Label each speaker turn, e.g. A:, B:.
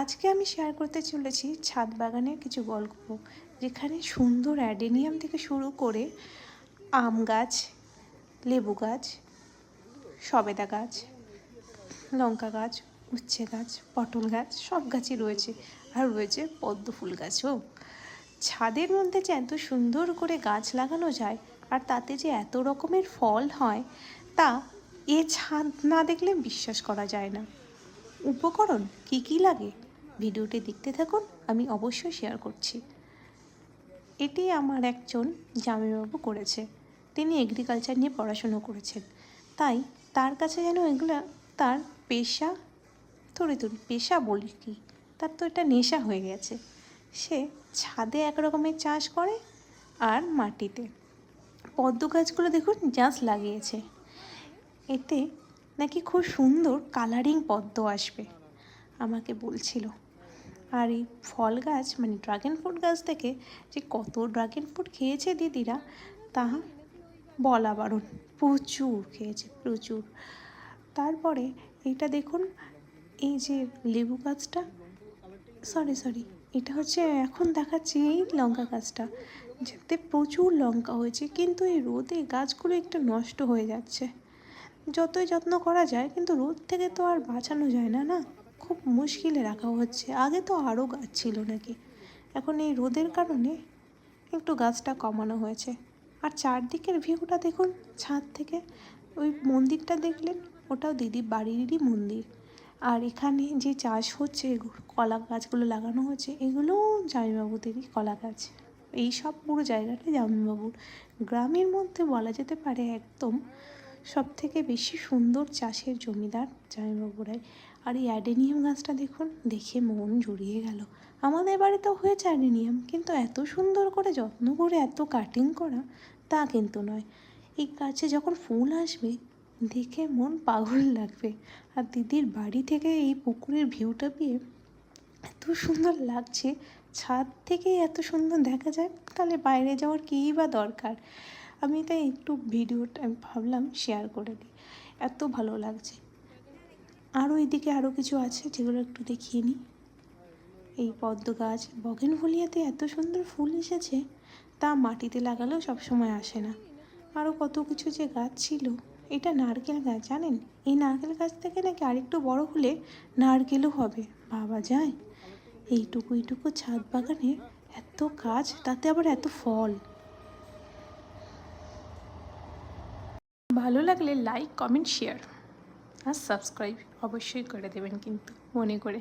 A: আজকে আমি শেয়ার করতে চলেছি ছাদ বাগানের কিছু গল্প, যেখানে সুন্দর অ্যাডেনিয়াম থেকে শুরু করে আম গাছ, লেবু গাছ, সবেদা গাছ, লঙ্কা গাছ, উচ্ছে গাছ, পটল গাছ, সব গাছই রয়েছে। আর রয়েছে পদ্ম ফুল গাছও। ছাদের মধ্যে যে এত সুন্দর করে গাছ লাগানো যায় আর তাতে যে এত রকমের ফল হয়, তা এ ছাদ না দেখলে বিশ্বাস করা যায় না। উপকরণ কি কি লাগে ভিডিওটি দেখতে থাকুন, আমি অবশ্যই শেয়ার করছি। এটি আমার একজন জামাইবাবু করেছে। তিনি এগ্রিকালচার নিয়ে পড়াশুনো করেছেন, তাই তার কাছে যেন এগুলো তার পেশা, পেশা বলি কি, তার তো এটা নেশা হয়ে গেছে। সে ছাদে এক রকমের চাষ করে আর মাটিতে। পদ্ম গাছগুলো দেখুন জাস্ট লাগিয়েছে, এতে নাকি খুব সুন্দর কালারিং পদ্ম আসবে আমাকে বলছিল। আর এই ফল গাছ মানে ড্রাগন ফ্রুট গাছ থেকে যে কত ড্রাগন ফ্রুট খেয়েছে দিদিরা তা বলা বারণ, প্রচুর খেয়েছে প্রচুর। তারপরে এইটা দেখুন, এই যে লেবু গাছটা, সরি এটা হচ্ছে এখন দেখাচ্ছি এই লঙ্কা গাছটা, যাতে প্রচুর লঙ্কা হয়েছে, কিন্তু এই রোদে গাছগুলো একটু নষ্ট হয়ে যাচ্ছে। যতই যত্ন করা যায় কিন্তু রোদ থেকে তো আর বাঁচানো যায় না, না খুব মুশকিলে রাখা হচ্ছে। আগে তো আরও গাছ ছিল নাকি, এখন এই রোদের কারণে একটু গাছটা কমানো হয়েছে। আর চারদিকের ভিউটা দেখুন ছাদ থেকে, ওই মন্দিরটা দেখলেন, ওটাও দিদি বাড়িরই মন্দির। আর এখানে যে চাষ হচ্ছে, কলা গাছগুলো লাগানো হচ্ছে, এগুলোও জামাইবাবুদেরই কলা গাছ। এই সব পুরো জায়গাটা জামাইবাবুর। গ্রামের মধ্যে বলা যেতে পারে একদম সব থেকে বেশি সুন্দর চাষের জমিদার জামাইবাবুরাই। আর এই অ্যাডেনিয়াম গাছটা দেখুন, দেখে মন জুড়িয়ে গেল। আমাদের বাড়িতেও হয়েছে অ্যাডেনিয়াম, কিন্তু এত সুন্দর করে যত্ন করে এত কাটিং করা তা কিন্তু নয়। এই গাছে যখন ফুল আসবে দেখে মন পাগল লাগবে। আর দিদির বাড়ি থেকে এই পুকুরের ভিউটা পেয়ে এত সুন্দর লাগছে, ছাদ থেকে এত সুন্দর দেখা যায়, তাহলে বাইরে যাওয়ার কী বা দরকার। আমি তাই একটু ভিডিওটা আমি ভাবলাম শেয়ার করে দিই, এত ভালো লাগছে। আরও এদিকে আরও কিছু আছে যেগুলো একটু দেখিয়ে নিই। এই পদ্ম গাছ, বগেনভেলিয়াতে এত সুন্দর ফুল এসেছে, তা মাটিতে লাগালেও সবসময় আসে না। আরও কত কিছু যে গাছ ছিল। এটা নারকেল গাছ, জানেন এই নারকেল গাছ থেকে নাকি আরেকটু বড় হলে নারকেলও হবে, ভাবা যায়। এইটুকু ছাদ বাগানে এত গাছ, তাতে আবার এত ফল। ভালো লাগলে লাইক, কমেন্ট, শেয়ার আর সাবস্ক্রাইব অবশ্যই করে দেবেন কিন্তু মনে করে।